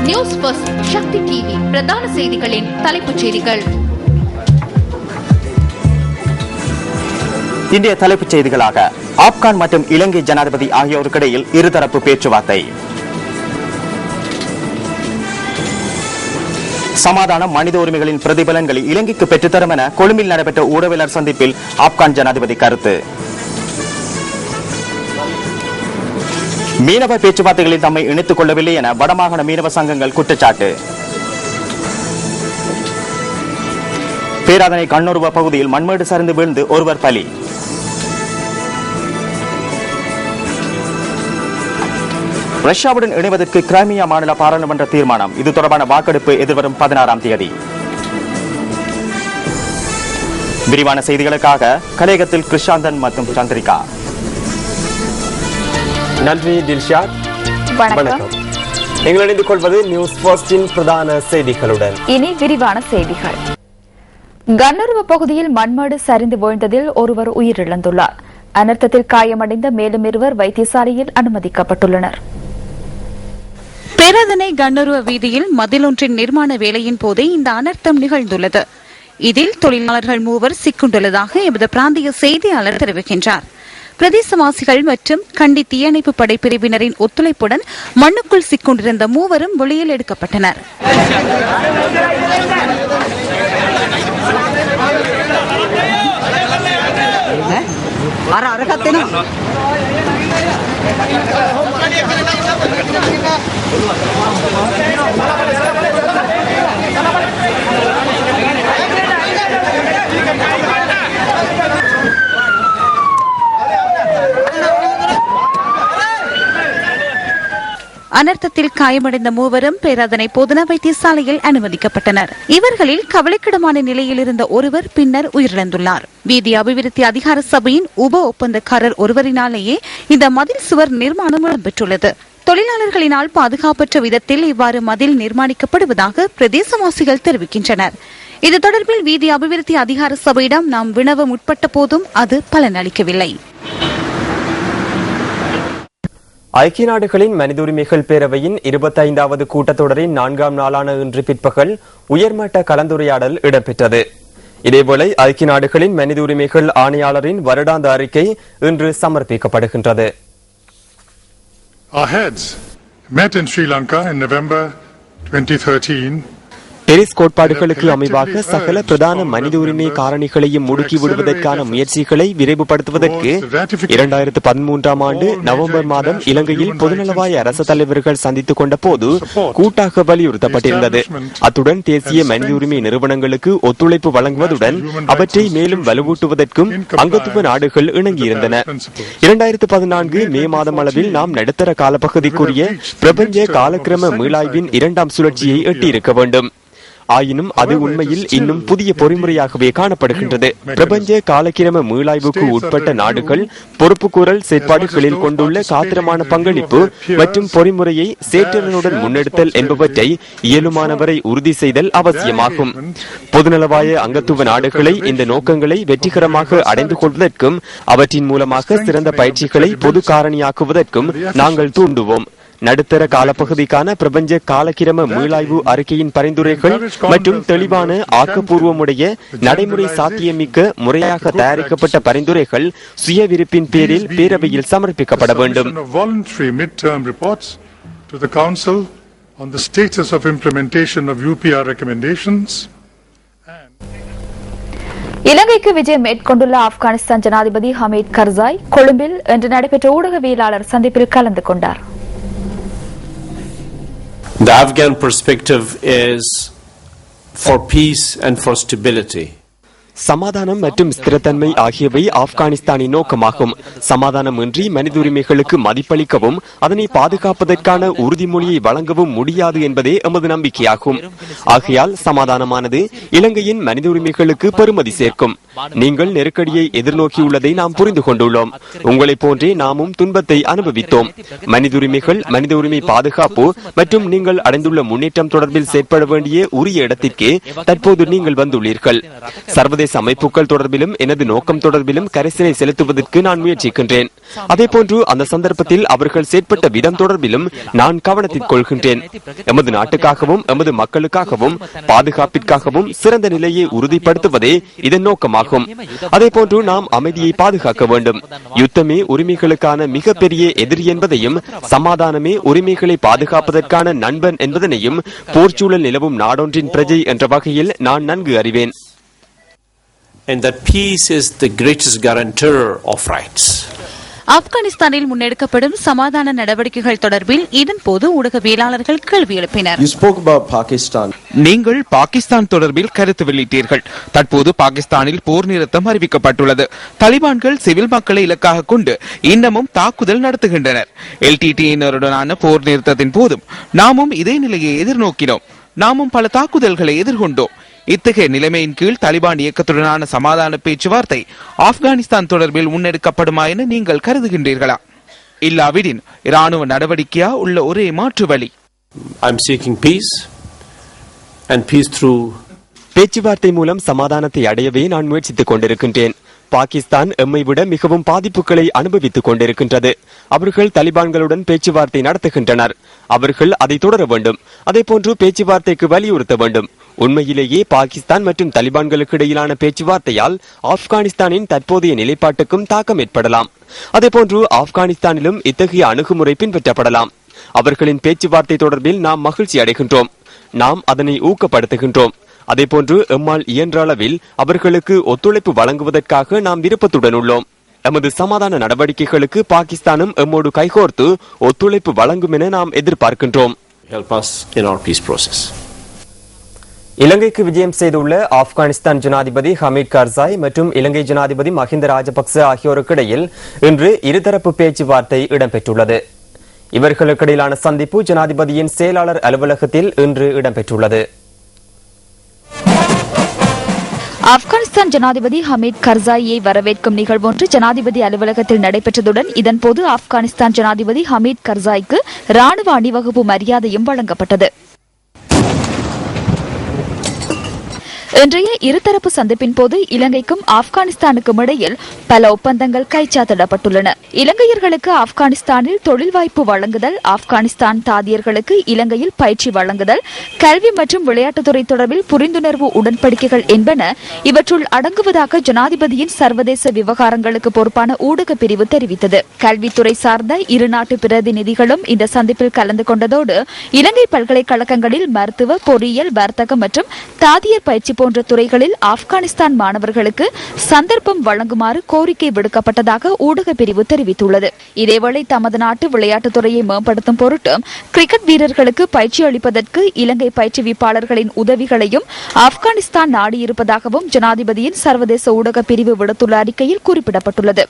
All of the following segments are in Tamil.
நியூஸ் ஃபர்ஸ்ட் சக்தி டிவி பிரதான செய்திகளின் தலைப்புச் செய்திகள். இந்திய தலைப்புச் செய்திகளாக ஆப்கான் மற்றும் இலங்கை ஜனாதிபதி ஆகியோருக்கிடையில் இருதரப்பு பேச்சுவார்த்தை. சமாதானம் மனித உரிமைகளின் பிரதிபலன்களை இலங்கைக்கு பெற்றுத்தரும் என கொழும்பில் நடைபெற்ற ஊடகவியலாளர் சந்திப்பில் ஆப்கான் ஜனாதிபதி கருத்து. மீனவ பேச்சுவார்த்தைகளில் தம்மை இணைத்துக் கொள்ளவில்லை என வடமாகாண மீனவ சங்கங்கள் குற்றச்சாட்டு. பேராதனை கண்ணுருவ பகுதியில் மண்மேடு சரிந்து வீழ்ந்து ஒருவர் பலி. ரஷ்யாவுடன் இணைவதற்கு கிரைமியா மாநில பாராளுமன்ற தீர்மானம். இது தொடர்பான வாக்கெடுப்பு எதிர்வரும் 16ஆம் தேதி. விரிவான செய்திகளுக்காக கலையகத்தில் கிருஷாந்தன் மற்றும் சந்திரிகா. நன்றி தில்ஷாத். வணக்கம். நீங்கள் இணைந்து கொள்வது நியூஸ் ஃபர்ஸ்டின் பிரதான செய்திகளுடன். இனி விரிவான செய்திகள். கண்ணருவ பகுதியில் மண்மேடு சரிந்து வீழ்ந்ததில் ஒருவர் உயிரிழந்துள்ளார். அனர்த்தத்தில் காயமடைந்த மேலும் இருவர் வைத்தியசாலையில் அனுமதிக்கப்பட்டுள்ளனர். பேராதனை கண்ணருவ வீதியில் மதிலொன்றின் நிர்மாண வேலையின் போதே இந்த அனர்த்தம் நிகழ்ந்துள்ளது. இதில் தொழிலாளர்கள் 3 சிக்குண்டுள்ளதாக எமது பிராந்திய செய்தியாளர் தெரிவிக்கின்றார். பிரதேசவாசிகள் மற்றும் கண்டி தீயணைப்பு படைப்பிரிவினரின் ஒத்துழைப்புடன் மண்ணுக்குள் சிக்குண்டிருந்த 3 வெளியில் எடுக்கப்பட்டனர். அனர்த்தத்தில் காயமடைந்த 3 பேராதனை பொதுன வைத்தியசாலையில் அனுமதிக்கப்பட்டனர். இவர்களில் கவலைக்கிடமான நிலையில் இருந்த ஒருவர் பின்னர் உயிரிழந்துள்ளார். வீதி அபிவிருத்தி அதிகார சபையின் உப ஒப்பந்தக்காரர் ஒருவரினாலேயே இந்த மதில் சுவர் நிர்மாணம் இடம்பெற்றுள்ளது. தொழிலாளர்களினால் பாதுகாப்பற்ற விதத்தில் இவ்வாறு மதில் நிர்மாணிக்கப்படுவதாக பிரதேசவாசிகள் தெரிவிக்கின்றனர். இது தொடர்பில் வீதி அபிவிருத்தி அதிகார சபையிடம் நாம் வினவ முற்பட்ட போதும் அது பலனளிக்கவில்லை. ஐக்கிய நாடுகளின் மனித உரிமைகள் பேரவையின் 25வது கூட்டத்தொடரின் 4ஆம் நாளான இன்று பிற்பகல் உயர்மட்ட கலந்துரையாடல் இடம்பெற்றது. இதேவேளை ஐக்கிய நாடுகளின் மனித உரிமைகள் ஆணையாளரின் வருடாந்த அறிக்கை இன்று சமர்ப்பிக்கப்படுகின்றது. Our heads met in Sri Lanka in November 2013. Paris கோட்பாடுகளுக்கு அமைவாக சகல பிரதான மனித உரிமை காரணிகளையும் முடுக்கி விடுவதற்கான முயற்சிகளை விரைவுபடுத்துவதற்கு 2013ஆம் ஆண்டு நவம்பர் மாதம் இலங்கையில் பொதுநலவாய அரசு தலைவர்கள் சந்தித்துக் கொண்ட போது கூட்டாக வலியுறுத்தப்பட்டிருந்தது. அத்துடன் தேசிய மனித உரிமை நிறுவனங்களுக்கு ஒத்துழைப்பு வழங்குவதுடன் அவற்றை மேலும் வலுவூட்டுவதற்கும் அங்கத்துவ நாடுகள் இணங்கியிருந்தன. 2014 மே மாதம் அளவில் நாம் நடுத்தர காலப்பகுதிக்குரிய பிரபஞ்ச காலக்கிரம மீளாய்வின் 2ஆம் சுழற்சியை எட்டியிருக்க வேண்டும். ஆயினும் அது உண்மையில் இன்னும் புதிய பொறிமுறையாகவே காணப்படுகின்றது. பிரபஞ்ச காலக்கிரம மீளாய்வுக்கு உட்பட்ட நாடுகள் பொறுப்புக்கூறல் செயற்பாடுகளில் கொண்டுள்ள காத்திரமான பங்களிப்பு மற்றும் பொறிமுறையை சேற்றனுடன் முன்னெடுத்தல் என்பவற்றை இயலுமானவரை உறுதி செய்தல் அவசியமாகும். பொதுநலவாய அங்கத்துவ நாடுகளை இந்த நோக்கங்களை வெற்றிகரமாக அடைந்து கொள்வதற்கும் அவற்றின் மூலமாக சிறந்த பயிற்சிகளை பொது காரணியாக்குவதற்கும் நாங்கள் தூண்டுவோம். நடுத்தர காலப்பகுதிக்கான பிரபஞ்ச காலக்கிரம மீளாய்வு அறிக்கையின் பரிந்துரைகள் மற்றும் தெளிவான ஆக்கப்பூர்வமுடைய நடைமுறை சாத்தியமிக்க முறையாக தயாரிக்கப்பட்ட பரிந்துரைகள் சுய விருப்பின் பேரில் பேரவையில் சமர்ப்பிக்கப்பட வேண்டும். இலங்கைக்கு விஜயம் மேற்கொண்டுள்ள ஆப்கானிஸ்தான் ஜனாதிபதி ஹமீத் கர்சாய் கொழும்பில் இன்று நடைபெற்ற ஊடகவியலாளர் சந்திப்பில் கலந்து கொண்டார். The Afghan perspective is for peace and for stability. சமாதானம் மற்றும் ஸ்திரத்தன்மை ஆகியவை ஆப்கானிஸ்தானின் நோக்கமாகும். சமாதானம் இன்றி மனித உரிமைகளுக்கு மதிப்பளிக்கவும் அதனை பாதுகாப்பதற்கான உறுதிமொழியை வழங்கவும் முடியாது என்பதே எமது நம்பிக்கையாகும். ஆகையால் சமாதானமானது இலங்கையின் மனித உரிமைகளுக்கு பெருமதி சேர்க்கும். நீங்கள் நெருக்கடியை எதிர்நோக்கியுள்ளதை நாம் புரிந்து கொண்டுள்ளோம். உங்களை போன்றே நாமும் துன்பத்தை அனுபவித்தோம். மனித உரிமைகள், மனித உரிமை பாதுகாப்பு மற்றும் நீங்கள் அடைந்துள்ள முன்னேற்றம் தொடர்பில் செயற்பட வேண்டிய உரிய இடத்திற்கே தற்போது நீங்கள் வந்துள்ளீர்கள். சர்வதேச சர்வதேச அமைப்புகள் தொடர்பிலும் எனது நோக்கம் தொடர்பிலும் கரிசனை செலுத்துவதற்கு நான் முயற்சிக்கின்றேன். அதேபோன்று அந்த சந்தர்ப்பத்தில் அவர்கள் செயற்பட்ட விதம் தொடர்பிலும் நான் கவனத்தில் கொள்கின்றேன். எமது நாட்டுக்காகவும் எமது மக்களுக்காகவும் பாதுகாப்பிற்காகவும் சிறந்த நிலையை உறுதிப்படுத்துவதே இதன் நோக்கமாகும். அதேபோன்று நாம் அமைதியை பாதுகாக்க வேண்டும். யுத்தமே உரிமைகளுக்கான மிகப்பெரிய எதிரி என்பதையும் சமாதானமே உரிமைகளை பாதுகாப்பதற்கான நண்பன் என்பதனையும் போர்ச்சூழல் நிலவும் நாடொன்றின் பிரஜை என்ற வகையில் நான் நன்கு அறிவேன். And that peace is the greatest guarantor of rights. ஆப்கானிஸ்தானில் முன்னெடுக்கப்படும் சமாதான நடவடிக்கைகள் தொடர்பில் இதன்போது ஊடகவியலாளர்கள் கேள்வி எழுப்பினர். நீங்கள் பாகிஸ்தான் தொடர்பில் கருத்து வெளியிட்டீர்கள். தற்போது பாகிஸ்தானில் போர் நிறுத்தம் அறிவிக்கப்பட்டுள்ளது. தலிபான்கள் சிவில் மக்களை இலக்காக கொண்டு இன்னமும் தாக்குதல் நடத்துகின்றனர். LTTE-யினருடனான போர் நிறுத்தத்தின் போதும் நாமும் இதே நிலையை எதிர்நோக்கினோம். நாமும் பல தாக்குதல்களை எதிர்கொண்டோம். இத்தகைய நிலைமையின் கீழ் தாலிபான் இயக்கத்துடனான சமாதான பேச்சுவார்த்தை ஆப்கானிஸ்தான் தொடர்பில் முன்னெடுக்கப்படுமா என நீங்கள் கருதுகின்றீர்களா? இல்லாவிடின் இராணுவ நடவடிக்கையா உள்ள ஒரே மாற்று வழி? பேச்சுவார்த்தை மூலம் சமாதானத்தை அடையவே நான் முயற்சித்துக் கொண்டிருக்கின்றேன். பாகிஸ்தான் எம்மை விட மிகவும் பாதிப்புகளை அனுபவித்துக் கொண்டிருக்கின்றது. அவர்கள் தலிபான்களுடன் பேச்சுவார்த்தை நடத்துகின்றனர். அவர்கள் அதை தொடர வேண்டும். அதேபோன்று பேச்சுவார்த்தைக்கு வலியுறுத்த வேண்டும். உண்மையிலேயே பாகிஸ்தான் மற்றும் தலிபான்களுக்கு இடையிலான பேச்சுவார்த்தையால் ஆப்கானிஸ்தானின் தற்போதைய நிலைப்பாட்டுக்கும் தாக்கம் ஏற்படலாம். அதேபோன்று ஆப்கானிஸ்தானிலும் இத்தகைய அணுகுமுறை பின்பற்றப்படலாம். அவர்களின் பேச்சுவார்த்தை தொடர்பில் நாம் மகிழ்ச்சி அடைகின்றோம். நாம் அதனை ஊக்கப்படுத்துகின்றோம். அதேபோன்று எம்மால் இயன்ற அளவில் அவர்களுக்கு ஒத்துழைப்பு வழங்குவதற்காக நாம் விருப்பத்துடன் உள்ளோம். எமது சமாதான நடவடிக்கைகளுக்கு பாகிஸ்தானும் எம்மோடு கைகோர்த்து ஒத்துழைப்பு வழங்கும் என நாம் எதிர்பார்க்கின்றோம். இலங்கைக்கு விஜயம் செய்துள்ள ஆப்கானிஸ்தான் ஜனாதிபதி ஹமீத் கர்சாய் மற்றும் இலங்கை ஜனாதிபதி மஹிந்த ராஜபக்ச ஆகியோருக்கு இடையில் இன்று இருதரப்பு பேச்சுவார்த்தை இடம்பெற்றுள்ளது. இவர்களுக்கிடையிலான சந்திப்பு ஜனாதிபதியின் செயலாளர் அலுவலகத்தில் இன்று இடம்பெற்றுள்ளது. ஆப்கானிஸ்தான் ஜனாதிபதி ஹமீத் கர்சாயை வரவேற்கும் நிகழ்வொன்று ஜனாதிபதி அலுவலகத்தில் நடைபெற்றதுடன் இதன்போது ஆப்கானிஸ்தான் ஜனாதிபதி ஹமீத் கர்சாய்க்கு ராணுவ அணிவகுப்பு மரியாதையும் வழங்கப்பட்டது. இன்றைய இருதரப்பு சந்திப்பின் போது இலங்கைக்கும் ஆப்கானிஸ்தானுக்கும் இடையில் பல ஒப்பந்தங்கள் கைச்சாத்திடப்பட்டுள்ளன. இலங்கையர்களுக்கு ஆப்கானிஸ்தானில் தொழில் வாய்ப்பு வழங்குதல், ஆப்கானிஸ்தான் தாதியர்களுக்கு இலங்கையில் பயிற்சி வழங்குதல், கல்வி மற்றும் விளையாட்டுத்துறை தொடர்பில் புரிந்துணர்வு உடன்படிக்கைகள் என்பன இவற்றுள் அடங்குவதாக ஜனாதிபதியின் சர்வதேச விவகாரங்களுக்கு பொறுப்பான ஊடக பிரிவு தெரிவித்தது. கல்வித்துறை சார்ந்த இருநாட்டு பிரதிநிதிகளும் இந்த சந்திப்பில் கலந்து கொண்டதோடு இலங்கை பல்கலைக்கழகங்களில் மருத்துவ, பொறியியல், வர்த்தகம் மற்றும் தாதியர் பயிற்சி போன்ற துறைகளில் ஆப்கானிஸ்தான் மாணவர்களுக்கு சந்தர்ப்பம் வழங்குமாறு கோரிக்கை விடுக்கப்பட்டதாக ஊடக பிரிவு தெரிவித்துள்ளது. இதேவேளை தமது நாட்டு விளையாட்டுத்துறையை மேம்படுத்தும் பொருட்டு கிரிக்கெட் வீரர்களுக்கு பயிற்சி அளிப்பதற்கு இலங்கை பயிற்றுவிப்பாளர்களின் உதவிகளையும் ஆப்கானிஸ்தான் நாடியிருப்பதாகவும் ஜனாதிபதியின் சர்வதேச ஊடக பிரிவு விடுத்துள்ள அறிக்கையில் குறிப்பிடப்பட்டுள்ளது.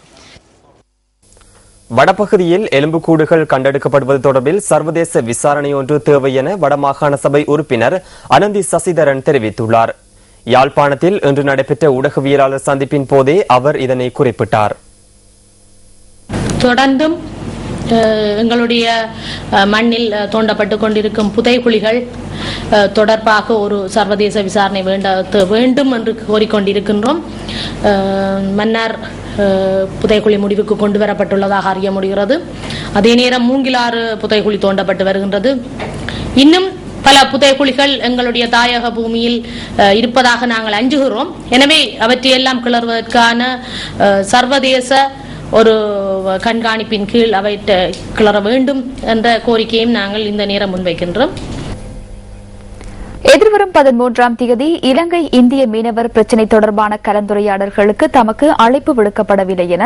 வடபகுதியில் எலும்புக்கூடுகள் கண்டெடுக்கப்படுவது தொடர்பில் சர்வதேச விசாரணை ஒன்று தேவை என வடமாகாண சபை உறுப்பினர் அனந்தி சசிதரன் தெரிவித்துள்ளார். யாழ்ப்பாணத்தில் இன்று நடைபெற்ற ஊடகவியலாளர் சந்திப்பின் போதே அவர் இதனை குறிப்பிட்டார். தொடர்ந்தும் எங்களுடைய மண்ணில் தோண்டப்பட்டுக் கொண்டிருக்கும் புதைகுழிகள் தொடர்பாக ஒரு சர்வதேச விசாரணை வேண்டும் என்று கோரிக்கொண்டிருக்கின்றோம். மன்னார் புதைக்குழி முடிவுக்கு கொண்டு வரப்பட்டுள்ளதாக அறிய முடிகிறது. அதே நேரம் மூங்கிலாறு புதைக்குழி தோண்டப்பட்டு வருகின்றது. இன்னும் பல புதைக்குழிகள் எங்களுடைய தாயக பூமியில் இருப்பதாக நாங்கள் அஞ்சுகிறோம். எனவே அவற்றையெல்லாம் கிளறுவதற்கான சர்வதேச ஒரு கண்காணிப்பின் கீழ் அவை கிளற வேண்டும் என்ற கோரிக்கையும் நாங்கள் இந்த நேரம் முன்வைக்கின்றோம். எதிர்வரும் 13ஆம் தேதி இலங்கை இந்திய மீனவர் பிரச்சினை தொடர்பான கலந்துரையாடல்களுக்கு தமக்கு அழைப்பு விடுக்கப்படவில்லை என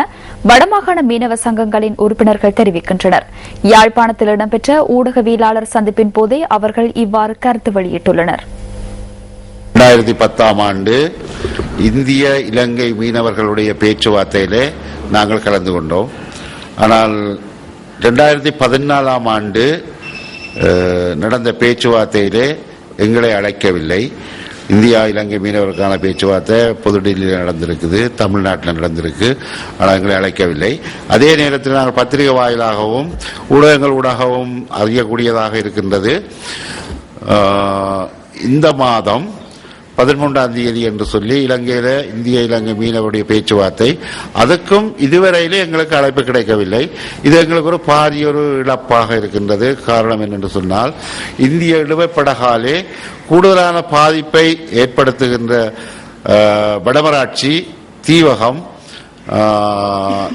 வடமாகாண மீனவ சங்கங்களின் உறுப்பினர்கள் தெரிவிக்கின்றனர். யாழ்ப்பாணத்தில் இடம்பெற்ற ஊடகவியலாளர் சந்திப்பின் போதே அவர்கள் இவ்வாறு கருத்து வெளியிட்டுள்ளனர். 2010ஆம் ஆண்டு இந்திய இலங்கை மீனவர்களுடைய பேச்சுவார்த்தையிலே நாங்கள் கலந்து கொண்டோம். ஆனால் 2014ஆம் ஆண்டு நடந்த பேச்சுவார்த்தையிலே எங்களை அழைக்கவில்லை. இந்தியா இலங்கை மீனவர்களுக்கான பேச்சுவார்த்தை புதுடில்லியில் நடந்திருக்குது, தமிழ்நாட்டில் நடந்திருக்கு. ஆனால் எங்களை அழைக்கவில்லை. அதே நேரத்தில் நாங்கள் பத்திரிகை வாயிலாகவும் ஊடகங்கள் ஊடாகவும் அறியக்கூடியதாக இருக்கின்றது. இந்த மாதம் 13ஆம் தேதி என்று சொல்லி இலங்கையில இந்திய இலங்கை மீனவருடைய பேச்சுவார்த்தை. அதுக்கும் இதுவரையிலே எங்களுக்கு அழைப்பு கிடைக்கவில்லை. இது எங்களுக்கு ஒரு பாரிய ஒரு இழப்பாக இருக்கின்றது. காரணம் என்னென்று சொன்னால், இந்திய இழுவைப்படகாலே கூடுதலான பாதிப்பை ஏற்படுத்துகின்ற வடமராட்சி, தீவகம்,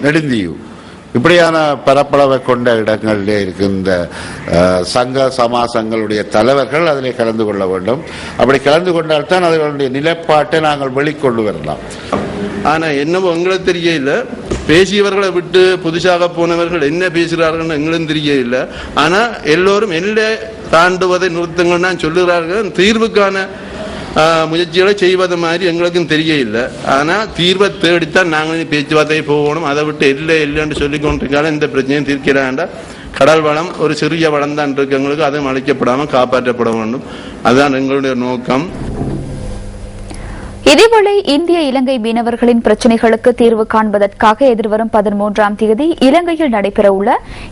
நெடுந்தீவு இப்படியான பரப்பளவை கொண்ட இடங்களிலே இருக்கின்ற சங்க சமாசங்களுடைய தலைவர்கள் அதில் கலந்து கொள்ள வேண்டும். அப்படி கலந்து கொண்டால்தான் அவர்களுடைய நிலைப்பாட்டை நாங்கள் வெளிக்கொண்டு வரலாம். ஆனா என்னவோ எங்களுக்கு தெரியல, பேசியவர்களை விட்டு புதுசாக போனவர்கள் என்ன பேசுகிறார்கள் எங்களும் தெரியல. ஆனா எல்லோரும் எல்லை தாண்டுவதை நிறுத்துங்கள் தான் சொல்லுகிறார்கள். தீர்வுக்கான முயற்சிகளை செய்வது மாதிரி எங்களுக்கும் தெரியல. ஆனா தீர்வை தேடித்தான் நாங்கள் பேச்சுவார்த்தை போகணும். அதை விட்டு இல்லைன்னு சொல்லிக் கொண்டிருக்காலும் இந்த பிரச்சனையும் தீர்க்கிறாண்டா. கடல் வளம் ஒரு சிறிய வளம் தான் இருக்கு எங்களுக்கு, அதுவும் அழிக்கப்படாமல் காப்பாற்றப்பட வேண்டும். அதுதான் எங்களுடைய நோக்கம். இதேவேளை இந்திய இலங்கை மீனவர்களின் பிரச்சினைகளுக்கு தீர்வு காண்பதற்காக எதிர்வரும் 13ஆம் தேதி இலங்கையில் நடைபெறவுள்ள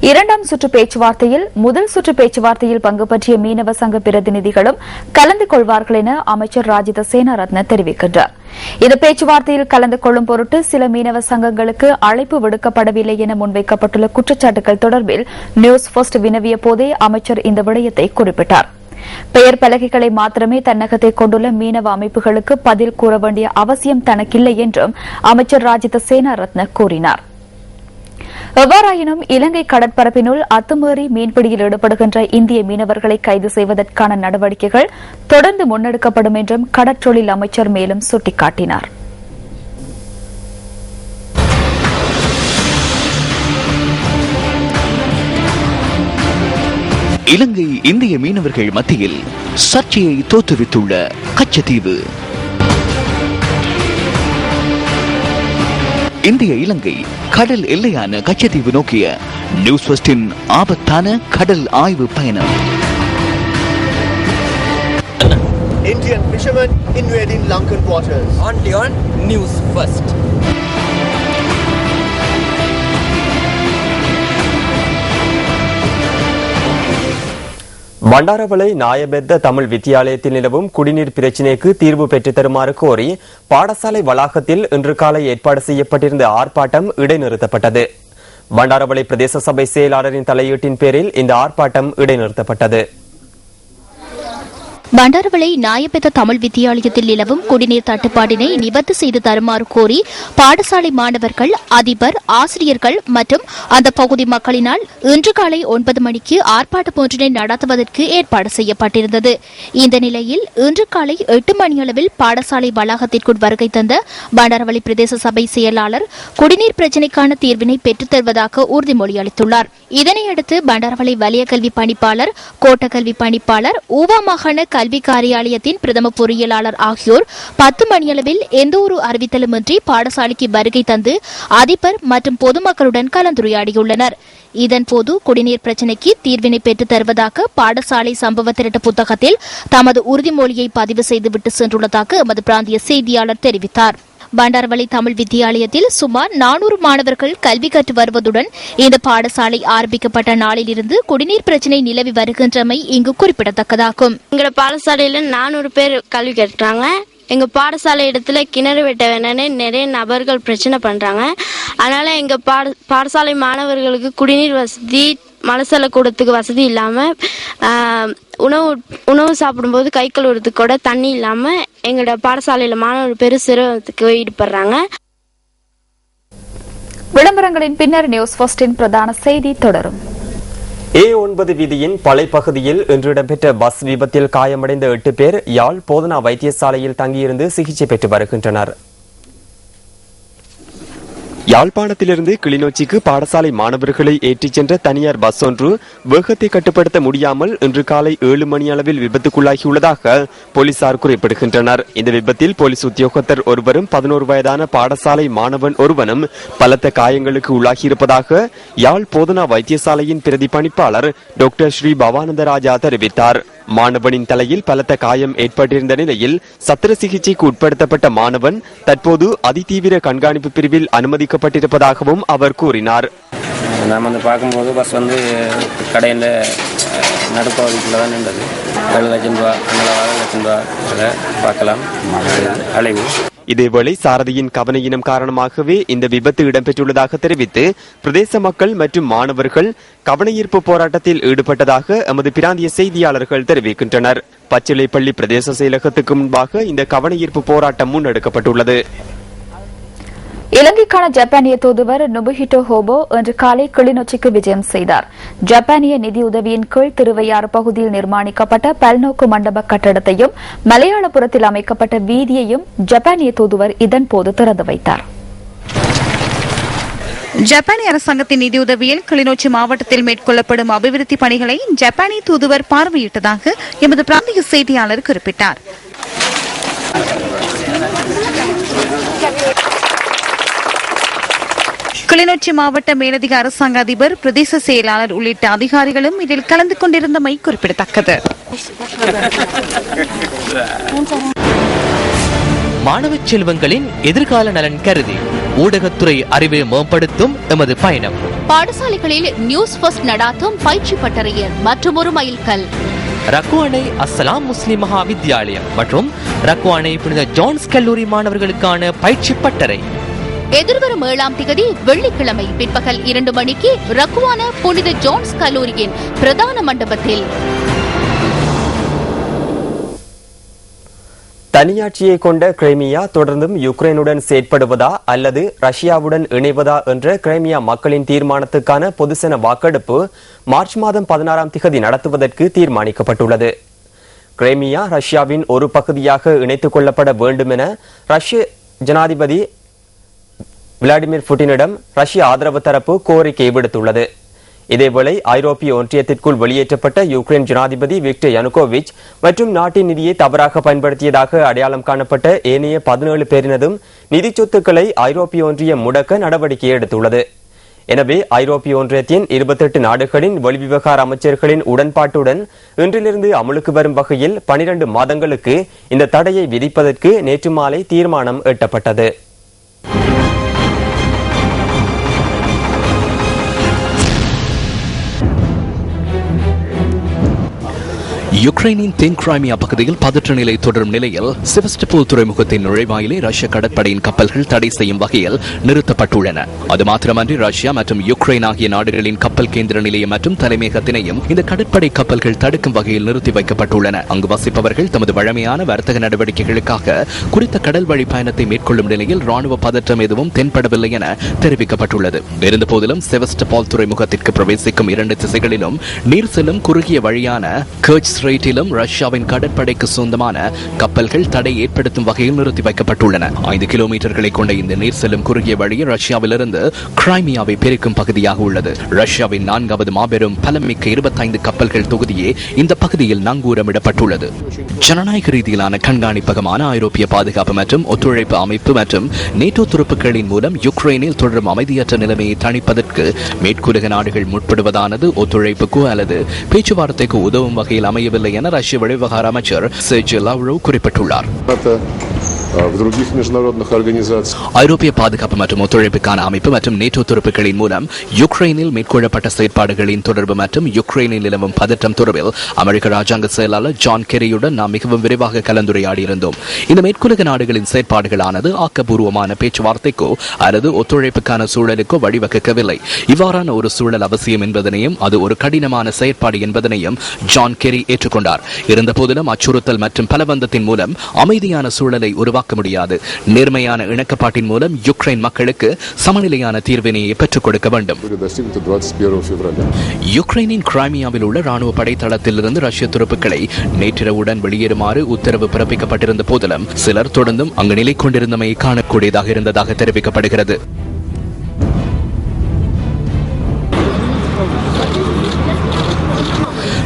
2ஆம் சுற்று பேச்சுவார்த்தையில் முதல் சுற்று பேச்சுவார்த்தையில் பங்கு பற்றிய மீனவ சங்க பிரதிநிதிகளும் கலந்து கொள்வார்கள் என அமைச்சர் ராஜித சேனாரத்ன தெரிவிக்கின்றார். இந்த பேச்சுவார்த்தையில் கலந்து கொள்ளும் பொருட்டு சில மீனவ சங்கங்களுக்கு அழைப்பு விடுக்கப்படவில்லை என முன்வைக்கப்பட்டுள்ள குற்றச்சாட்டுகள் தொடர்பில் நியூஸ் ஃபர்ஸ்ட் வினவிய போதே அமைச்சர் இந்த விடயத்தை குறிப்பிட்டார். பெயர் பலகைகளை மாத்திரமே தன்னகத்தை கொண்டுள்ள மீனவ அமைப்புகளுக்கு பதில் கூற வேண்டிய அவசியம் தனக்கில்லை என்றும் அமைச்சர் ராஜித சேனாரத்ன கூறினார். எவ்வாறாயினும் இலங்கை கடற்பரப்பினுள் அத்துமீறி மீன்பிடியில் ஈடுபடுகின்ற இந்திய மீனவர்களை கைது செய்வதற்கான நடவடிக்கைகள் தொடர்ந்து முன்னெடுக்கப்படும் என்றும் கடற்றொழில் அமைச்சர் மேலும் சுட்டிக்காட்டினார். இலங்கை இந்திய மீனவர்கள் மத்தியில் சர்ச்சையை தோற்றுவித்துள்ள கச்சத்தீவு. இந்திய இலங்கை கடல் எல்லையான கச்சத்தீவு நோக்கிய நியூஸ் ஃபர்ஸ்டின் ஆபத்தான கடல் ஆய்வு பயணம். Indian fishermen invading Lankan waters. Only on News First. Bandarawela நாயபெத்த Tamil வித்தியாலயத்தில் நிலவும் குடிநீர் பிரச்சினைக்கு தீர்வு பெற்றுத் தருமாறு கோரி பாடசாலை வளாகத்தில் இன்று காலை ஏற்பாடு செய்யப்பட்டிருந்த ஆர்ப்பாட்டம் இடைநிறுத்தப்பட்டது. பண்டாரவளை பிரதேச சபை செயலாளரின் தலையீட்டின் பேரில் இந்த ஆர்ப்பாட்டம் இடைநிறுத்தப்பட்டது. பண்டாரவளை நாயபெத்த தமிழ் வித்தியாலயத்தில் நிலவும் குடிநீர் தட்டுப்பாட்டினை நிவர்த்தி செய்து தருமாறு கோரி பாடசாலை மாணவர்கள், அதிபர், ஆசிரியர்கள் மற்றும் அந்த பகுதி மக்களினால் இன்று காலை 9 மணிக்கு ஆர்ப்பாட்டம் ஒன்றினை நடத்துவதற்கு ஏற்பாடு செய்யப்பட்டிருந்தது. இந்த நிலையில் இன்று காலை 8 மணியளவில் பாடசாலை வளாகத்திற்குள் வருகை தந்த பண்டாரவளை பிரதேச சபை செயலாளர் குடிநீர் பிரச்சினைக்கான தீர்வினை பெற்றுத் தருவதாக உறுதிமொழி அளித்துள்ளார். இதனையடுத்து பண்டாரவளை வலய கல்வி பணிப்பாளர், கோட்ட கல்வி பணிப்பாளர், ஊவா மாகாண கல்வி காரியாலயத்தின் பிரதம பொறியியலாளர் ஆகியோர் 10 மணியளவில் எந்தவொரு அறிவித்தலுமின்றி பாடசாலைக்கு வருகை தந்து அதிபர் மற்றும் பொதுமக்களுடன் கலந்துரையாடியுள்ளனர். இதன்போது குடிநீர் பிரச்சினைக்கு தீர்வினை பெற்றுத் தருவதாக பாடசாலை சம்பவ திரட்டு புத்தகத்தில் தமது உறுதிமொழியை பதிவு செய்துவிட்டு சென்றுள்ளதாக எமது பிராந்திய செய்தியாளர் தெரிவித்தார். பண்டாரவளை தமிழ் வித்தியாலயத்தில் சுமார் 400 மாணவர்கள் கல்வி கற்று வருவதுடன் இந்த பாடசாலை ஆரம்பிக்கப்பட்ட நாளிலிருந்து குடிநீர் பிரச்சினை நிலவி வருகின்றமை இங்கு குறிப்பிடத்தக்கதாகும். எங்களோட பாடசாலையில 400 பேர் கல்வி கற்றாங்க. எங்க பாடசாலை இடத்துல கிணறு வெட்ட வேணும்னு நிறைய நபர்கள் பிரச்சனை பண்றாங்க. அதனால எங்க பாடசாலை மாணவர்களுக்கு குடிநீர் வசதி, மலசல கூடத்துக்கு வசதி இல்லாம, உணவு சாப்பிடும்போது கை கழுவுறதுக்கு கூட தண்ணி இல்லாம எங்களோட பாடசாலையில மாணவர் பேரு சிரமத்துக்கு ஈடுபடுறாங்க. விளம்பரங்களின் பின்னர் நியூஸ் ஃபர்ஸ்டின் பிரதான செய்தி தொடரும். A9 வீதியின் பழைப்பகுதியில் இன்று இடம்பெற்ற பஸ் விபத்தில் காயமடைந்த 8 பேர் யாழ் போதனா வைத்தியசாலையில் தங்கியிருந்து சிகிச்சை பெற்று வருகின்றனர். யாழ்ப்பாணத்திலிருந்து கிளிநொச்சிக்கு பாடசாலை மாணவர்களை ஏற்றிச் சென்ற தனியார் பஸ் ஒன்று வேகத்தை கட்டுப்படுத்த முடியாமல் இன்று காலை 7 மணி அளவில் விபத்துக்குள்ளாகியுள்ளதாக போலீசார் குறிப்பிடுகின்றனர். இந்த விபத்தில் போலீஸ் உத்தியோகத்தர் ஒருவரும் 11 வயதான பாடசாலை மாணவன் ஒருவனும் பலத்த காயங்களுக்கு உள்ளாகியிருப்பதாக யாழ் போதனா வைத்தியசாலையின் பிரதி பணிப்பாளர் டாக்டர் ஸ்ரீ பவானந்தராஜா தெரிவித்தார். மாணவனின் தலையில் பலத்த காயம் ஏற்பட்டிருந்த நிலையில் சத்திர சிகிச்சைக்கு உட்படுத்தப்பட்ட மாணவன் தற்போது அதிதீவிர கண்காணிப்பு பிரிவில் அனுமதிக்கப்பட்டிருப்பதாகவும் அவர் கூறினார். நாம் வந்து பார்க்கும்போது பஸ் வந்து கடையில் நடுப்பகுதிக்குள்ளே தான் நின்றது. 7 லட்சம் ரூபா 7 லட்சம் ரூபா பார்க்கலாம் அலைவு. இதேவேளை சாரதியின் கவனயீனம் காரணமாகவே இந்த விபத்து இடம்பெற்றுள்ளதாக தெரிவித்து பிரதேச மக்கள் மற்றும் மாணவர்கள் கவனஈர்ப்பு போராட்டத்தில் ஈடுபட்டதாக எமது பிராந்திய செய்தியாளர்கள் தெரிவிக்கின்றனர். பச்சிலைப்பள்ளி பிரதேச செயலகத்துக்கு முன்பாக இந்த கவனஈர்ப்பு போராட்டம் முன்னெடுக்கப்பட்டுள்ளது. இலங்கைக்கான ஜப்பானிய தூதுவர் நொபுஹிட்டோ ஹோபோ இன்று காலை கிளிநொச்சிக்கு விஜயம் செய்தார். ஜப்பானிய நிதியுதவியின் கீழ் திருவையாறு பகுதியில் நிர்மாணிக்கப்பட்ட பல்நோக்கு மண்டப கட்டடத்தையும் மலையாளபுரத்தில் அமைக்கப்பட்ட வீதியையும் ஜப்பானிய தூதுவர் இதன்போது திறந்து வைத்தார். ஜப்பானிய அரசாங்கத்தின் நிதியுதவியில் கிளிநொச்சி மாவட்டத்தில் மேற்கொள்ளப்படும் அபிவிருத்தி பணிகளை ஜப்பானிய தூதுவர் பார்வையிட்டதாக எமது பிராந்திய செய்தியாளர் குறிப்பிட்டார். கிளிநொச்சி மாவட்ட மேலதிக அரசாங்க அதிபர், பிரதேச செயலாளர் உள்ளிட்ட அதிகாரிகளும் இதில் கலந்து கொண்டிருந்தமை குறிப்பிடத்தக்கது. மாணவ செல்வங்களின் எதிர்கால நலன் கருதி ஊடகத்துறை அறிவை மேம்படுத்தும் எமது பயணம். பாடசாலைகளில் நியூஸ் ஃபர்ஸ்ட் நடாத்தும் பயிற்சி பட்டறையர் மற்றும் ஒரு மைல்கல். ரக்குவானை அஸ்ஸலாம் முஸ்லிம் மகா வித்யாலயம் மற்றும் ரக்குவானை புனித ஜான்ஸ் கல்லூரி மாணவர்களுக்கான பயிற்சி பட்டறை எதிர்வரும் 7ஆம் தேதி வெள்ளிக்கிழமை பிற்பகல் 2 மணிக்கு ரக்குவான புனித ஜான்ஸ் கல்லூரியின் பிரதான மண்டபத்தில். தனியாட்சியை கொண்ட கிரைமியா தொடர்ந்தும் யுக்ரைனுடன் செயற்படுவதா அல்லது ரஷ்யாவுடன் இணைவதா என்ற கிரைமியா மக்களின் தீர்மானத்துக்கான பொதுசன வாக்கெடுப்பு மார்ச் மாதம் 16ஆம் தேதி நடத்துவதற்கு தீர்மானிக்கப்பட்டுள்ளது. கிரைமியா ரஷ்யாவின் ஒரு பகுதியாக இணைத்துக் கொள்ளப்பட வேண்டும் என ரஷ்ய ஜனாதிபதி விளாடிமிர் புட்டினிடம் ரஷ்ய ஆதரவு தரப்பு கோரிக்கை விடுத்துள்ளது. இதேவேளை ஐரோப்பிய ஒன்றியத்திற்குள் வெளியேற்றப்பட்ட யுக்ரைன் ஜனாதிபதி விக்டர் யனுகோவிச் மற்றும் நாட்டின் நிதியை தவறாக பயன்படுத்தியதாக அடையாளம் காணப்பட்ட ஏனைய 17 பேரினதும் நிதி சொத்துக்களை ஐரோப்பிய ஒன்றியம் முடக்க நடவடிக்கை எடுத்துள்ளது. எனவே ஐரோப்பிய ஒன்றியத்தின் 28 நாடுகளின் வெளிவிவகார அமைச்சர்களின் உடன்பாட்டுடன் இன்றிலிருந்து அமலுக்கு வரும் வகையில் 12 மாதங்களுக்கு இந்த தடையை விதிப்பதற்கு நேற்று மாலை தீர்மானம் எட்டப்பட்டது. யுக்ரைனின் தென் கிரைமியா பகுதியில் பதற்ற நிலை தொடரும் நிலையில் செவஸ்டோபோல் துறைமுகத்தின் நுழைவாயிலை ரஷ்ய கடற்படையின் கப்பல்கள் தடை செய்யும் வகையில் நிறுத்தப்பட்டுள்ளன. அது மாத்திரமன்றி ரஷ்யா மற்றும் யுக்ரைன் ஆகிய நாடுகளின் கப்பல் கேந்திர நிலையம் மற்றும் தலைமையகத்தினையும் இந்த கடற்படை கப்பல்கள் தடுக்கும் வகையில் நிறுத்தி வைக்கப்பட்டுள்ளன. அங்கு வசிப்பவர்கள் தமது வழமையான வர்த்தக நடவடிக்கைகளுக்காக குறித்த கடல் வழி பயணத்தை மேற்கொள்ளும் நிலையில் ராணுவ பதற்றம் எதுவும் தென்படவில்லை என தெரிவிக்கப்பட்டுள்ளது. இருந்தபோதிலும் செவஸ்டோபோல் துறைமுகத்திற்கு பிரவேசிக்கும் 2 திசைகளிலும் நீர் செல்லும் குறுகிய வழியான கர்ச் ஸ்ட்ரெய்ட்டிலும் ரஷ்யாவின் கடற்படைக்கு சொந்தமான கப்பல்கள் தடை ஏற்படுத்தும் வகையில் நிறுத்தி வைக்கப்பட்டுள்ளன. 5 கிலோமீட்டர்களை கொண்ட இந்த நீர் செல்லும் குறுகிய வழி ரஷ்யாவிலிருந்து கிரைமியாவை பிரிக்கும் பகுதியாக உள்ளது. ரஷ்யாவின் 4வது மாபெரும் பலமிக்க 25 கப்பல்கள் தொகுதியே இந்த பகுதியில் நங்கூரமிடப்பட்டுள்ளது. ஜனநாயக ரீதியிலான கண்காணிப்பகமான ஐரோப்பிய பாதுகாப்பு மற்றும் ஒத்துழைப்பு அமைப்பு மற்றும் நேட்டோ துருப்புக்களின் மூலம் யுக்ரைனில் தொடரும் அமைதியற்ற நிலைமையை தணிப்பதற்கு மேற்குலக நாடுகள் முற்படுவதானது ஒத்துழைப்புக்கு அல்லது பேச்சுவார்த்தைக்கு உதவும் வகையில் அமையவில்லை என ரஷ்ய வெளிவிவகார அமைச்சர் செர்ஜி லாவ்ரோவ் குறிப்பிட்டுள்ளார். ஐரோப்பிய பாதுகாப்பு மற்றும் ஒத்துழைப்புக்கான அமைப்பு மற்றும் நேட்டோ துருப்புக்களின் மூலம் யுக்ரைனில் மேற்கொள்ளப்பட்ட செயற்பாடுகளின் தொடர்பு மற்றும் யுக்ரைனில் நிலவும் பதற்றம் தொடர்பில் அமெரிக்க ராஜாங்க செயலாளர் ஜான் கெரியுடன் நாம் மிகவும் விரிவாக கலந்துரையாடியிருந்தோம். இந்த மேற்குலக நாடுகளின் செயற்பாடுகளானது ஆக்கப்பூர்வமான பேச்சுவார்த்தைக்கோ அல்லது ஒத்துழைப்புக்கான சூழலுக்கோ வழிவகுக்கவில்லை. இவ்வாறான ஒரு சூழல் அவசியம் என்பதனையும் அது ஒரு கடினமான செயற்பாடு என்பதனையும் ஜான் கெரி ஏற்றுக்கொண்டார். இருந்தபோதிலும் அச்சுறுத்தல் மற்றும் பலவந்தத்தின் மூலம் அமைதியான சூழலை உருவாக்க முடியாது. நேர்மையான இணக்கப்பாட்டின் மூலம் யுக்ரைன் மக்களுக்கு சமநிலையான தீர்வினை பெற்றுக் கொடுக்க வேண்டும். யுக்ரைனின் கிரைமியாவில் உள்ள ராணுவ படைத்தளத்திலிருந்து ரஷ்ய துருப்புக்களை நேற்றிரவுடன் வெளியேறுமாறு உத்தரவு பிறப்பிக்கப்பட்டிருந்த போதிலும் சிலர் தொடர்ந்தும் அங்கு நிலை கொண்டிருந்தமையை காணக்கூடியதாக இருந்ததாக தெரிவிக்கப்படுகிறது.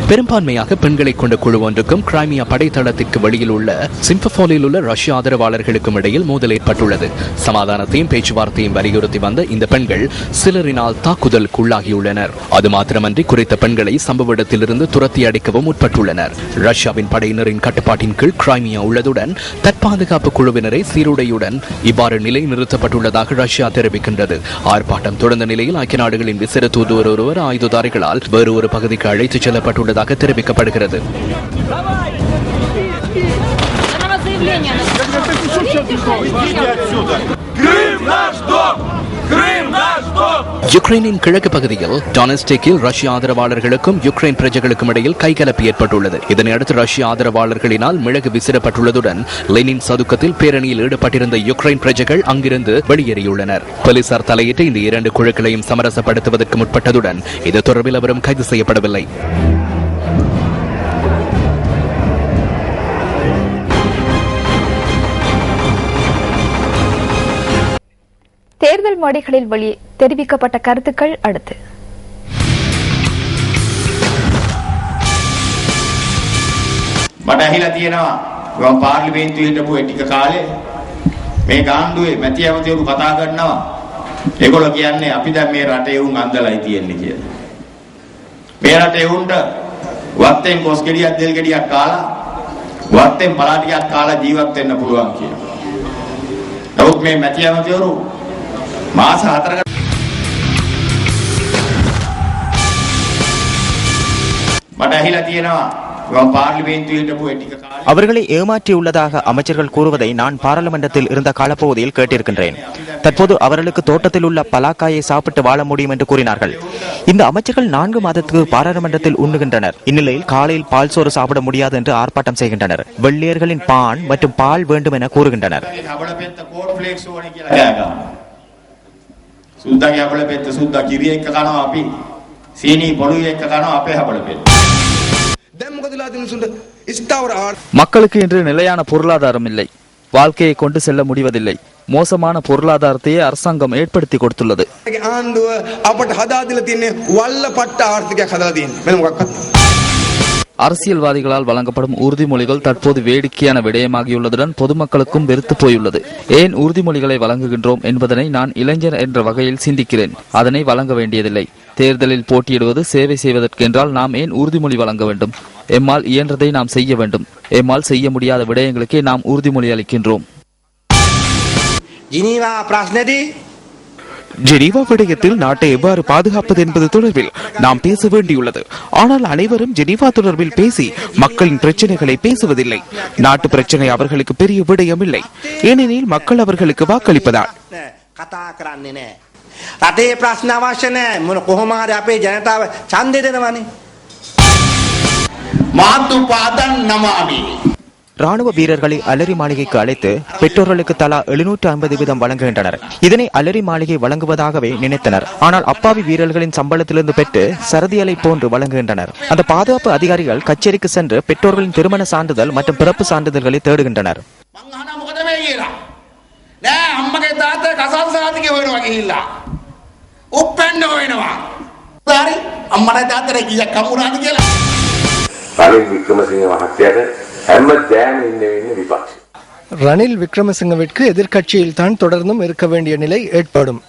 பெரும்பான்மையாக பெண்களை கொண்ட குழு ஒன்றுக்கும் கிரைமியா படைத்தளத்திற்கு வெளியில் உள்ள சிம்பஃபோலில் உள்ள ரஷ்ய ஆதரவாளர்களுக்கும் இடையில் மோதல் ஏற்பட்டுள்ளது. சமாதானத்தையும் பேச்சுவார்த்தையும் வலியுறுத்தி வந்த இந்த பெண்கள் சிலரினால் தாக்குதலுக்குள்ளாகியுள்ளனர். அது மாத்திரமன்றி குறித்த பெண்களை சம்பவ இடத்திலிருந்து துரத்தி அடிக்கவும் முற்பட்டுள்ளனர். ரஷ்யாவின் படையினரின் கட்டுப்பாட்டின் கீழ் கிரைமியா உள்ளதுடன் தற்பாதுகாப்பு குழுவினரை சீருடையுடன் இவ்வாறு நிலை நிறுத்தப்பட்டுள்ளதாக ரஷ்யா தெரிவிக்கின்றது. ஆர்ப்பாட்டம் தொடர்ந்த நிலையில் ஐக்கிய நாடுகளின் விசேட தூதுவர் ஒருவர் ஆயுததாரிகளால் வேறு ஒரு பகுதிக்கு அழைத்துச் செல்லப்பட்டுள்ளதாக தெரிவிக்கப்படுகிறது. யுக்ரைனின் கிழக்கு பகுதியில் டானெஸ்டிக்கில் ரஷ்ய ஆதரவாளர்களுக்கும் யுக்ரைன் பிரஜைகளுக்கும் இடையில் கைகலப்பு ஏற்பட்டுள்ளது. இதனையடுத்து ரஷ்ய ஆதரவாளர்களினால் மிளகு விசிறப்பட்டுள்ளதுடன் லெனின் சதுக்கத்தில் பேரணியில் ஈடுபட்டிருந்த யுக்ரைன் பிரஜைகள் அங்கிருந்து வெளியேறியுள்ளனர். போலீசார் தலையிட்டு இந்த இரண்டு குழுக்களையும் சமரசப்படுத்துவதற்கு முற்பட்டதுடன் இது தொடர்பில் அவரும் கைது செய்யப்படவில்லை. தேர்தல் மேடைகளில் தெரிவிக்கப்பட்ட கருத்துக்கள் அடுத்து. මට ඇහිලා තියෙනවා මම පාර්ලිමේන්තුවේ හිටපු ඒ ටික කාලේ මේ ගාන්දුවේ මැති ඇමතිවරු කතා කරනවා ඒගොල්ලෝ කියන්නේ අපි දැන් මේ රටේ උන් අන්දලයි තියෙන්නේ කියලා. මේ රටේ උන්ට වත්තෙන් කොස් ගෙඩියක් දෙල් ගෙඩියක් කාලා වත්තෙන් පලා ටිකක් කාලා ජීවත් වෙන්න පුළුවන් කියලා. නමුත් මේ මැති ඇමතිවරු මාස 4කට මට ඇහිලා තියෙනවා அவர்களை ஏமாற்றியுள்ளதாக அமைச்சர்கள் கூறுவதை நான் பாராளுமன்றத்தில் இருந்த காலப்பகுதியில் கேட்டிருக்கின்றேன். தற்போது அவர்களுக்கு தோட்டத்தில் உள்ள பலாக்காயை சாப்பிட்டு வாழ முடியும் என்று கூறினார்கள். இந்த அமைச்சர்கள் 4 மாதத்துக்கு பாராளுமன்றத்தில் உண்ணுகின்றனர். இந்நிலையில் காலையில் பால் சோறு சாப்பிட முடியாது என்று ஆர்ப்பாட்டம் செய்கின்றனர். வெள்ளையர்களின் பான் மற்றும் பால் வேண்டும் என கூறுகின்றனர். மக்களுக்கு இன்று நிலையான பொருளாதாரம் இல்லை. வாழ்க்கையை கொண்டு செல்ல முடிவதில்லை. மோசமான பொருளாதாரத்தையே அரசாங்கம் ஏற்படுத்தி கொடுத்துள்ளது. அரசியல்வாதிகளால் வழங்கப்படும் உறுதிமொழிகள் தற்போது வேடிக்கையான விடயமாகியுள்ளதுடன் பொதுமக்களுக்கும் வெறுத்து போயுள்ளது. ஏன் உறுதிமொழிகளை வழங்குகின்றோம் என்பதனை நான் இளைஞர் என்ற வகையில் சிந்திக்கிறேன். அதனை வழங்க வேண்டியதில்லை. தேர்தலில் போட்டியிடுவது சேவை செய்வதற்கு என்றால் நாம் ஏன் உறுதிமொழி வழங்க வேண்டும்? எம்மால் இயன்றதை நாம் செய்ய வேண்டும். எம்மால் செய்ய முடியாத விடயங்களுக்கே நாம் உறுதிமொழி அளிக்கின்றோம். ஜெனீவா விடயத்தில் நாட்டை எவ்வாறு பாதுகாப்பது என்பது தொடர்பில் நாம் பேச வேண்டியுள்ளது. ஆனால் அனைவரும் ஜெனீவா தொடர்பில் பேசி மக்களின் பிரச்சனைகளை பேசுவதில்லை. நாட்டு பிரச்சனை அவர்களுக்கு பெரிய விடயம் இல்லை. ஏனெனில் மக்கள் அவர்களுக்கு வாக்களிப்பதால். ராணுவ வீரர்களை அலரி மாளிகைக்கு அழைத்து பெற்றோர்களுக்கு தலா 750 வீதம் வழங்குகின்றனர். இதனை அலரி மாளிகை வழங்குவதாகவே நினைத்தனர். ஆனால் அப்பாவி வீரர்களின் சம்பளத்திலிருந்து பெற்று சரதியலை போன்று வழங்குகின்றனர். அந்த பாதுகாப்பு அதிகாரிகள் கச்சேரிக்கு சென்று பெற்றோர்களின் திருமண சான்றிதழ் மற்றும் பிறப்பு சான்றிதழ்களை தேடுகின்றனர். ரணில் விக்ரமசிங்கவிற்கு எதிர்க்கட்சியில் தான் தொடர்ந்தும் இருக்க வேண்டிய நிலை ஏற்படும்.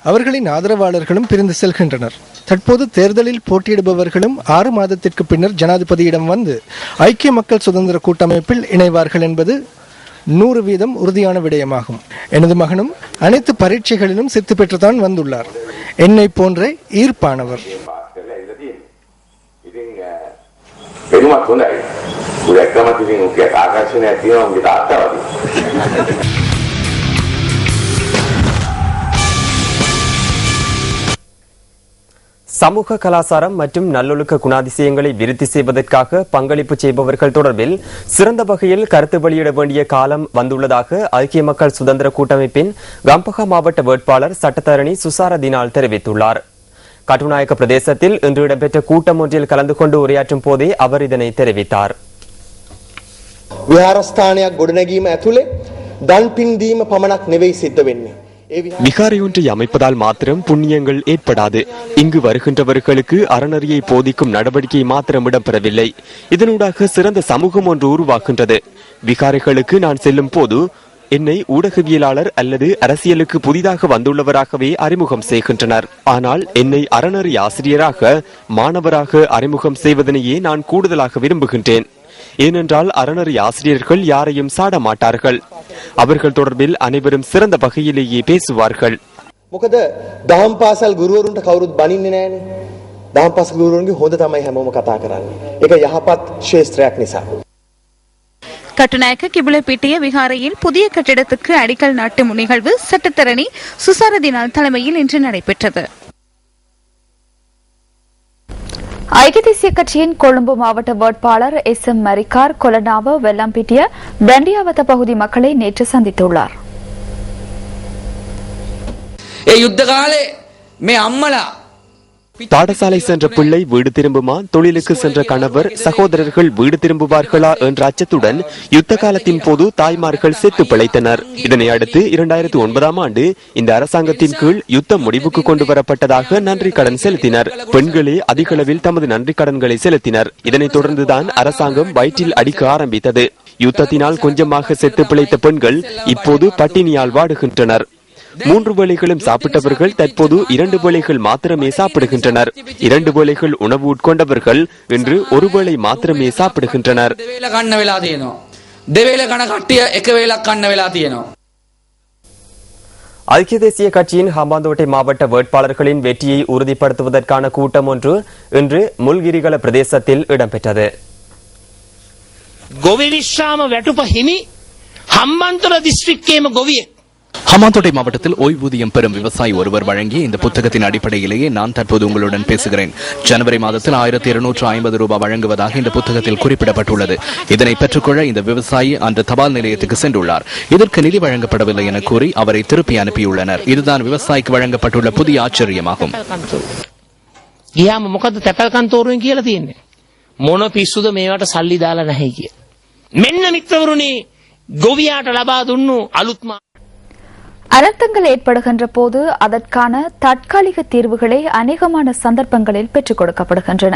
அவர்களின் ஆதரவாளர்களும் பிரிந்து செல்கின்றனர். தற்போது தேர்தலில் போட்டியிடுபவர்களும் 6 மாதத்திற்கு பின்னர் ஜனாதிபதியிடம் வந்து ஐக்கிய மக்கள் சுதந்திர கூட்டமைப்பில் இணைவார்கள் என்பது 100% உறுதியான விடயமாகும். எனது மகனும் அனைத்து பரீட்சைகளிலும் சித்து பெற்றுத்தான் வந்துள்ளார். என்னை போன்ற ஈர்ப்பானவர். சமூக கலாச்சாரம் மற்றும் நல்லொழுக்க குணாதிசயங்களை விருத்தி செய்வதற்காக பங்களிப்பு செய்பவர்கள் தொடர்பில் சிறந்த வகையில் கருத்து வெளியிட வேண்டிய காலம் வந்துள்ளதாக ஐக்கிய மக்கள் சுதந்திர கூட்டமைப்பின் கம்பஹா மாவட்ட வேட்பாளர் சட்டத்தரணி சுசார தினால் தெரிவித்துள்ளார். கட்டுநாயக்க பிரதேசத்தில் இன்று இடம்பெற்ற கூட்டம் ஒன்றில் கலந்து கொண்டு உரையாற்றும் போதே அவர் இதனை தெரிவித்தார். විහාරස්ථානයක් ගොඩනැගීම ඇතුලේ දන් පින් දීම පමණක් නෙවෙයි සිද්ධ වෙන්නේ. விகாரையொன்றை அமைப்பதால் மாத்திரம் புண்ணியங்கள் ஏற்படாது. இங்கு வருகின்றவர்களுக்கு அறநெறியை போதிக்கும் நடவடிக்கை மாத்திரம் இடம்பெறவில்லை. இதனூடாக சிறந்த சமூகம் ஒன்று உருவாகின்றது. விகாரைகளுக்கு நான் செல்லும் போது என்னை ஊடகவியலாளர் அல்லது அரசியலுக்கு புதிதாக வந்துள்ளவராகவே அறிமுகம் செய்கின்றனர். ஆனால் என்னை அறநெறி ஆசிரியராக, மாணவராக அறிமுகம் செய்வதனையே நான் கூடுதலாக விரும்புகின்றேன். ஏனென்றால் அறநெறி ஆசிரியர்கள் யாரையும் சாட மாட்டார்கள். அவர்கள் தொடர்பில் அனைவரும் சிறந்த வகையிலேயே பேசுவார்கள். මොකද දහම් පාසල් ගුරුවරුන්ට කවුරුත් බනින්නේ නැහැනේ. දහම් පාසල් ගුරුවරුන්ගේ හොඳ තමයි හැමෝම කතා කරන්නේ. ඒක යහපත් ශාස්ත්‍රයක් නිසා. கட்டுநாயக்க கிபிலப்பீட்டிய விகாரையில் புதிய கட்டிடத்துக்கு அடிக்கல் நாட்டும் நிகழ்வு சட்டத்தரணி சுசாரதினால் தலைமையில் இன்று நடைபெற்றது. ஐக்கிய தேசிய கட்சியின் கொழும்பு மாவட்ட வேட்பாளர் SM மரிக்கார் கொலனாவ வெள்ளாம்பிட்டிய பிரண்டியாவத்த பகுதி மக்களை நேற்று சந்தித்துள்ளார். பாடசாலை சென்ற பிள்ளை வீடு திரும்புமா, தொழிலுக்கு சென்ற கணவர் சகோதரர்கள் வீடு திரும்புவார்களா என்ற அச்சத்துடன் யுத்த காலத்தின் போது தாய்மார்கள் செத்து பிழைத்தனர். இதனை அடுத்து 2009ஆம் ஆண்டு இந்த அரசாங்கத்தின் கீழ் யுத்தம் முடிவுக்கு கொண்டு வரப்பட்டதாக நன்றி கடன் செலுத்தினர். பெண்களே அதிக அளவில் தமது நன்றி கடன்களை செலுத்தினர். இதனைத் தொடர்ந்துதான் அரசாங்கம் வயிற்றில் அடிக்க ஆரம்பித்தது. யுத்தத்தினால் கொஞ்சமாக செத்து பிழைத்த பெண்கள் இப்போது பட்டினியால் வாடுகின்றனர். 3 வேளைகளும் சாப்பிட்டவர்கள் தற்போது 2 வேளைகள் மாத்திரமே சாப்பிடுகின்றனர். 2 வேளைகள் உணவு உட்கொண்டவர்கள் இன்று 1 வேளை மாத்திரமே சாப்பிடுகின்றனர். ஐக்கிய தேசிய கட்சியின் ஹம்பாந்தோட்டை மாவட்ட வேட்பாளர்களின் வெற்றியை உறுதிப்படுத்துவதற்கான கூட்டம் ஒன்று இன்று முல்கிரிகல பிரதேசத்தில் இடம்பெற்றது. ஹம்பாந்தோட்டை மாவட்டத்தில் ஓய்வூதியம் பெறும் விவசாயி ஒருவர் வழங்கிய இந்த புத்தகத்தின் அடிப்படையிலேயே நான் தற்போது உங்களுடன் பேசுகிறேன். ஜனவரி மாதத்தில் 1250 ரூபாய் வழங்குவதாக இந்த புத்தகத்தில் குறிப்பிடப்பட்டுள்ளது. இதனை பெற்றுக்கொள்ள இந்த விவசாயி அன்று தபால் நிலையத்துக்கு சென்றுள்ளார். இதற்கு நிதி வழங்கப்படவில்லை என கூறி அவரை திருப்பி அனுப்பியுள்ளனர். இதுதான் விவசாயிக்கு வழங்கப்பட்டுள்ள புதிய ஆச்சரியமாகும். அனர்த்தங்கள் ஏற்படுகின்ற போது அதற்கான தற்காலிக தீர்வுகளே அநேகமான சந்தர்ப்பங்களில் பெற்றுக் கொடுக்கப்படுகின்றன.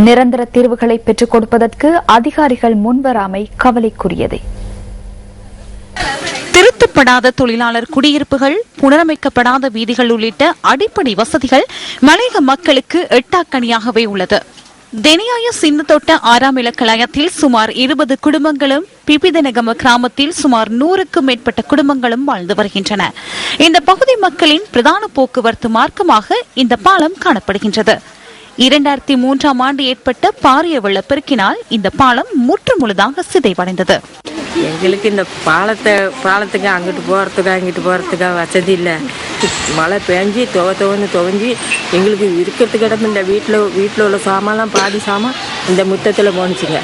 நிரந்தர தீர்வுகளை பெற்றுக் கொடுப்பதற்கு அதிகாரிகள் முன்வராமை கவலைக்குரியதே. திருத்தப்படாத தொழிலாளர் குடியிருப்புகள், புனரமைக்கப்படாத வீதிகள் உள்ளிட்ட அடிப்படை வசதிகள் மலையக மக்களுக்கு எட்டாக்கணியாகவே உள்ளது. தெனியாய சின்னத்தோட்ட 6ஆம் இலக்கலாயத்தில் சுமார் 20 குடும்பங்களும், பிபிதனகம கிராமத்தில் சுமார் 100க்கும் மேற்பட்ட குடும்பங்களும் வாழ்ந்து வருகின்றன. இந்த பகுதி மக்களின் பிரதான போக்குவரத்து மார்க்கமாக இந்த பாலம் காணப்படுகின்றது. 2003ஆம் ஆண்டு ஏற்பட்ட பாரிய வெள்ளப்பெருக்கினால் இந்த பாலம் முற்றுமுழுதாக சிதைவடைந்தது. எங்களுக்கு இந்த பாலத்துக்கு அங்கிட்டு போகிறதுக்காக வசதி இல்லை. மழை பெஞ்சி துவஞ்சி எங்களுக்கு இருக்கிறதுக்கு இடம் இந்த வீட்டில் உள்ள சாமான்லாம் பாதி சாமான் இந்த முத்தத்தில் போணுச்சுங்க.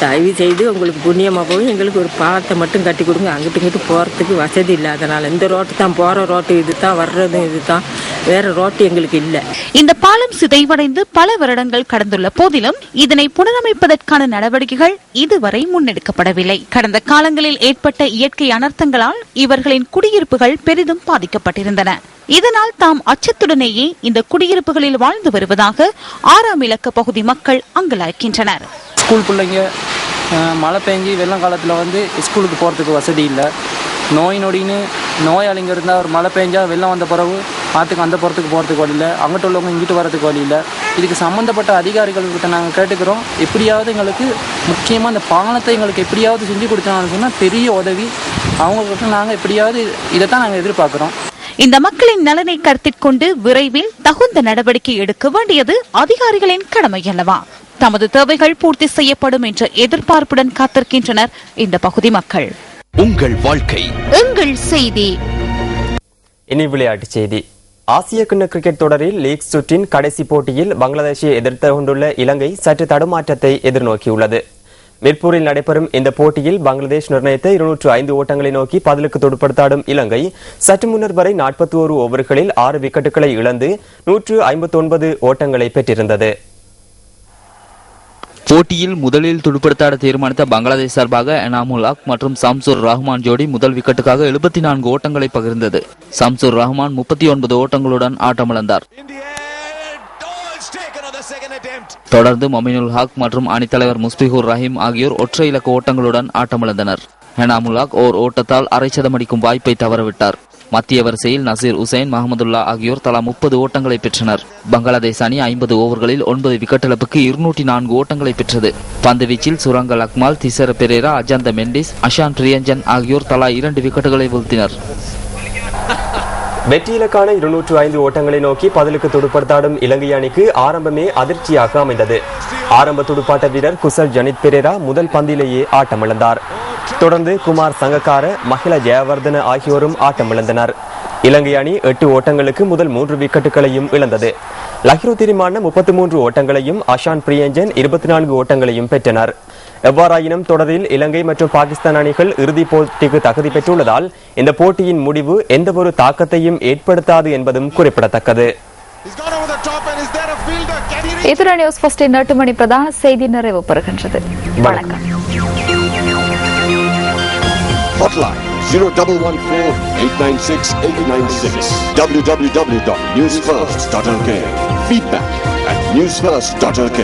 தயவு செய்து உங்களுக்கு புண்ணியமாக போய் எங்களுக்கு ஒரு பாலத்தை மட்டும் கட்டி கொடுங்க. அங்கிட்டு போகிறதுக்கு வசதி இல்லை. அதனால் இந்த ரோட்டு தான் போகிற ரோட்டு, இது தான் வர்றதும் இது தான், வேற ரோட்டு எங்களுக்கு இல்லை. இந்த பாலம் சிதைவடைந்து பல வருடங்கள் கடந்துள்ள போதிலும் இதனை புனரமைப்பதற்கான நடவடிக்கைகள் இதுவரை முன்னெடுக்கப்படவில்லை. கடந்த காலங்களில் ஏற்பட்ட இயற்கை அனர்த்தங்களால் இவர்களின் குடியிருப்புகள் பெரிதும் பாதிக்கப்பட்டிருந்தன. இதனால் தாம் அச்சத்துடனேயே இந்த குடியிருப்புகளில் வாழ்ந்து வருவதாக 6ஆம் இலக்க பகுதி மக்கள் அங்கலாய்க்கின்றனர். ஸ்கூல் பிள்ளைங்க மழை பெஞ்சி வெள்ளம் காலத்தில் ஸ்கூலுக்கு போகிறதுக்கு வசதி இல்லை. நோயாளிங்க இருந்தால் ஒரு மழை பெஞ்சா வெள்ளம் வந்த பிறகு ஆற்றுக்கு அந்த போகிறதுக்கு வழி இல்லை. அங்கிட்ட உள்ளவங்க இங்கிட்டு வரதுக்கு வழி இல்லை. இதுக்கு சம்மந்தப்பட்ட அதிகாரிகள்கிட்ட நாங்கள் கேட்டுக்கிறோம். எப்படியாவது எங்களுக்கு முக்கியமாக அந்த பாலத்தை எங்களுக்கு எப்படியாவது செஞ்சு கொடுத்தாங்கன்னு சொன்னால் பெரிய உதவி. அவங்கக்கிட்ட நாங்கள் எப்படியாவது இதைத்தான் நாங்கள் எதிர்பார்க்குறோம். இந்த மக்களின் நலனை கருத்தில் கொண்டு விரைவில் தகுந்த நடவடிக்கை எடுக்க வேண்டியது அதிகாரிகளின் கடமை அல்லவா? தமது தேவைகள் பூர்த்தி செய்யப்படும் என்ற எதிர்பார்ப்புடன் காத்திருக்கின்றனர் இந்த பகுதி மக்கள். உங்கள் வாழ்க்கை எங்கள் செய்தி. இனி விளையாட்டுச் செய்தி. ஆசிய கிண்ண கிரிக்கெட் தொடரில் லீக் சுற்றின் கடைசி போட்டியில் பங்களாதேஷை எதிர்த்து கொண்டுள்ள இலங்கை சற்று தடுமாற்றத்தை எதிர்நோக்கியுள்ளது. மிர்பூரில் நடைபெறும் இந்த போட்டியில் பங்களாதேஷ் நிர்ணயித்த 205 ஓட்டங்களை நோக்கி பதிலுக்கு துடுப்படுத்தாடும் இலங்கை சற்று முன்னர் வரை 41 ஓவர்களில் 6 விக்கெட்டுகளை இழந்து 159 ஓட்டங்களை பெற்றிருந்தது. போட்டியில் முதலில் துடுப்படுத்தாட தீர்மானித்த பங்களாதேஷ் சார்பாக எனாமுல் ஹக் மற்றும் சம்சூர் ரஹ்மான் ஜோடி முதல் விக்கெட்டுக்காக 74 ஓட்டங்களை பகிர்ந்தது. சம்சூர் ரஹ்மான் 39 ஓட்டங்களுடன் ஆட்டமிழந்தார். தொடர்ந்து மொமினுல் ஹக் மற்றும் அணித்தலைவர் முஸ்பிகுர் ரஹீம் ஆகியோர் ஒற்றை இலக்க ஓட்டங்களுடன் ஆட்டமிழந்தனர். எனாமுல் ஹக் ஓர் ஓட்டத்தால் அரை சதம் அடிக்கும் வாய்ப்பை தவறவிட்டார். மத்திய வரிசையில் நசீர் உசைன், மஹமுதுல்லா ஆகியோர் தலா 30 ஓட்டங்களை பெற்றனர். பங்களாதேஷ் அணி 50 ஓவர்களில் 9 விக்கெட் இழப்புக்கு 204 ஓட்டங்களை பெற்றது. பந்துவீச்சில் சுரங்கல் அக்மால், திசர பெரேரா, அஜந்த மெண்டிஸ், அஷான் பிரியஞ்சன் ஆகியோர் தலா 2 விக்கெட்டுகளை வீழ்த்தினர். வெற்றியிலக்கான 205 ஓட்டங்களை நோக்கி பதிலுக்கு துடுப்படுத்தாடும் இலங்கை அணிக்கு ஆரம்பமே அதிர்ச்சியாக அமைந்தது. ஆரம்ப துடுப்பாட்ட வீரர் குசல் ஜனித் பெரேரா முதல் பந்திலேயே ஆட்டமிழந்தார். தொடர்ந்து குமார் சங்கக்கார, மஹிள ஜெயவர்தன ஆகியோரும் ஆட்டமிழந்தனர். இலங்கை அணி 8 ஓட்டங்களுக்கு முதல் 3 விக்கெட்டுகளையும் இழந்தது. லஹிரு திரிமான 33 ஓட்டங்களையும் அஷான் பிரியஞ்சன் 24 ஓட்டங்களையும் பெற்றனர். எவ்வாறாயினும் தொடரில் இலங்கை மற்றும் பாகிஸ்தான் அணிகள் இறுதிப் போட்டிக்கு தகுதி பெற்றுள்ளதால் இந்த போட்டியின் முடிவு எந்தவொரு தாக்கத்தையும் ஏற்படுத்தாது என்பதும் குறிப்பிடத்தக்கது. இதுடன் நியூஸ் ஃபர்ஸ்டின் 8 மணி பிரதான செய்தி நிறைவு பெறுகின்றது. வணக்கம். Hotline 0114-896-896 www.newsfirst.lk. Feedback at newsfirst.lk.